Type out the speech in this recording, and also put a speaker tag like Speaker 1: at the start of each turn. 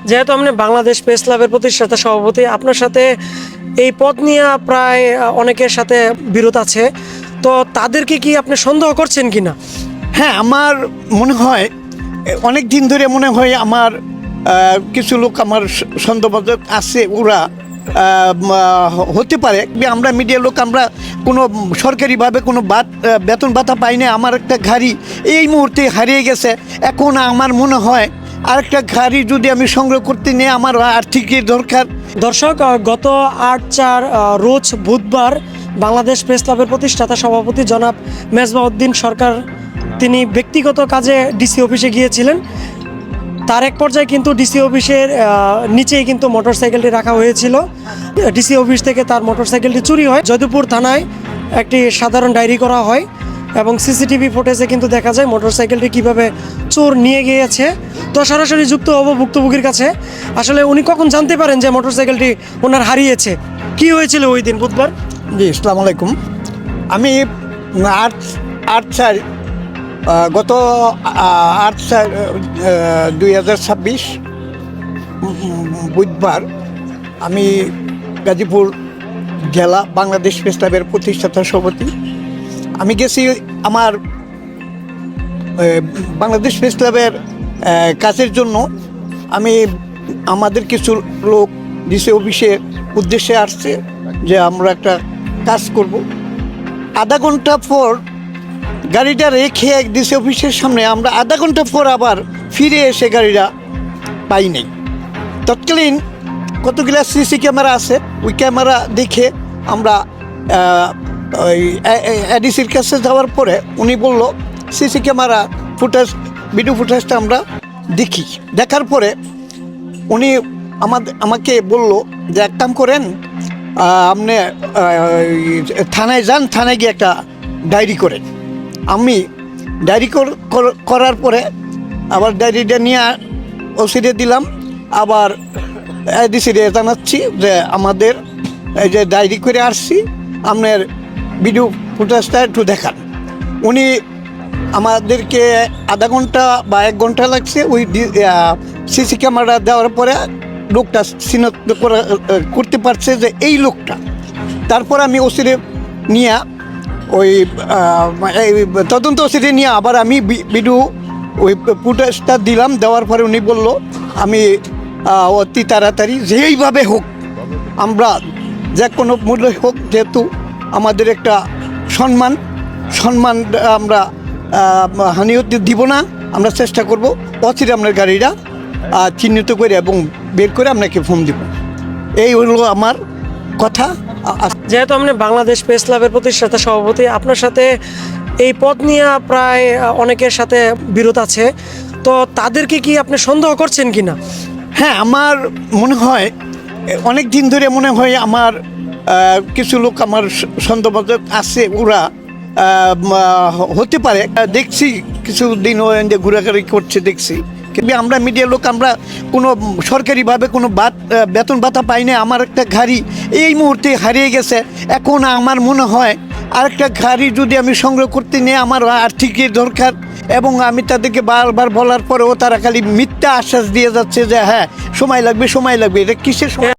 Speaker 1: যেহেতু আপনি বাংলাদেশ প্রেস ক্লাবের প্রতিষ্ঠাতা সভাপতি, আপনার সাথে এই পদ নিয়ে প্রায় অনেকের সাথে বিরোধ আছে, তো তাদেরকে কি আপনি সন্দেহ করছেন কিনা?
Speaker 2: হ্যাঁ, আমার মনে হয় অনেক দিন ধরে মনে হয় আমার কিছু লোক আমার সন্দেহভাজন আছে, ওরা হতে পারে। আমরা মিডিয়ার লোক, আমরা কোনো সরকারিভাবে কোনো বেতন ভাতা পাই না। আমার একটা গাড়ি এই মুহূর্তে হারিয়ে গেছে। এখন আমার মনে হয় আরেকটা গাড়ি যদি আমি সংগ্রহ করতে নিয়ে আমার আর্থিকের দরকার।
Speaker 1: দর্শক, গত ৮/৪ রোজ বুধবার বাংলাদেশ প্রেস ক্লাবের প্রতিষ্ঠাতা সভাপতি জনাব মেজবাউদ্দিন সরকার তিনি ব্যক্তিগত কাজে ডিসি অফিসে গিয়েছিলেন। তার এক পর্যায়ে কিন্তু ডিসি অফিসের নিচেই কিন্তু মোটরসাইকেলটি রাখা হয়েছিল। ডিসি অফিস থেকে তার মোটরসাইকেলটি চুরি হয়। যদুপুর থানায় একটি সাধারণ ডায়েরি করা হয় এবং সিসিটিভি ফুটেজে কিন্তু দেখা যায় মোটরসাইকেলটি কিভাবে চোর নিয়ে গিয়েছে। তো সরাসরি যুক্ত হব ভুক্তভোগীর কাছে। আসলে উনি কখন জানতে পারেন যে মোটরসাইকেলটি ওনার হারিয়েছে? কি হয়েছিল ওই দিন বুধবার?
Speaker 2: জি, আসসালামু আলাইকুম। আমি গত 8/4/2026 বুধবার আমি গাজীপুর জেলা বাংলাদেশ প্রেস ক্লাবের প্রতিষ্ঠাতা সভাপতি। আমি গেছি আমার বাংলাদেশ প্রেস ক্লাবের কাজের জন্য। আমাদের কিছু লোক ডিসি অফিসের উদ্দেশ্যে আসছে যে আমরা একটা কাজ করব। আধা ঘন্টা পর গাড়িটা রেখে ডিসি অফিসের সামনে আমরা আধা ঘন্টা পর আবার ফিরে এসে গাড়িটা পাই নাই। তৎকালীন কতগুলা সিসি ক্যামেরা আছে, ওই ক্যামেরা দেখে আমরা ওই এডিসির কাছে যাওয়ার পরে উনি বলল সিসি ক্যামেরা ভিডিও ফুটেজটা আমরা দেখি। দেখার পরে উনি আমাকে বলল যে এক কাম করেন, আপনি থানায় যান, থানায় গিয়ে একটা ডায়েরি করেন। আমি ডায়েরি করার পরে আবার ডায়েরিটা নিয়ে ওসিডে দিলাম। আবার এডিসিডে জানাচ্ছি যে আমাদের এই যে ডায়েরি করে আসছি, আপনার ভিডিও ফুটেজটা একটু দেখান। উনি আমাদেরকে আধা ঘন্টা বা 1 ঘন্টা লাগছে ওই সিসি ক্যামেরা দেওয়ার পরে লোকটা চিহ্নিত করতে পারছে যে এই লোকটা। তারপর আমি ওসিডে নিয়ে ওই তদন্ত ওসিডে নিয়ে আবার আমি ভিডিও ওই ফুটেজটা দিলাম। দেওয়ার পরে উনি বলল আমি অতি তাড়াতাড়ি যেইভাবে হোক, আমরা যে কোনো মূল্য হোক, যেহেতু আমাদের একটা সম্মান আমরা হানি হতে দিব না, আমরা চেষ্টা করব অচিরে আপনার গাড়িটা চিহ্নিত করে এবং বের করে আপনাকে ফোন দিব। এই হলো আমার কথা।
Speaker 1: যেহেতু আপনি বাংলাদেশ প্রেস ক্লাবের প্রতিষ্ঠাতা সভাপতি, আপনার সাথে এই পদ নিয়ে প্রায় অনেকের সাথে বিরোধ আছে, তো তাদেরকে কি আপনি সন্দেহ করছেন কিনা?
Speaker 2: হ্যাঁ, আমার মনে হয় অনেক দিন ধরে মনে হয় আমার কিছু লোক আমার সন্দেহভাজন আছে, ওরা হতে পারে। দেখছি কিছুদিন ঘোরাঘুরি করছে দেখছি। কিন্তু আমরা মিডিয়ার লোক, আমরা কোনো সরকারিভাবে কোনো বেতন ভাতা পাই না। আমার একটা গাড়ি এই মুহূর্তে হারিয়ে গেছে। এখন আমার মনে হয় আরেকটা গাড়ি যদি আমি সংগ্রহ করতে নিয়ে আমার আর্থিকের দরকার। এবং আমি তাদেরকে বারবার বলার পরেও তারা খালি মিথ্যা আশ্বাস দিয়ে যাচ্ছে যে হ্যাঁ সময় লাগবে। এটা কিসের সময়?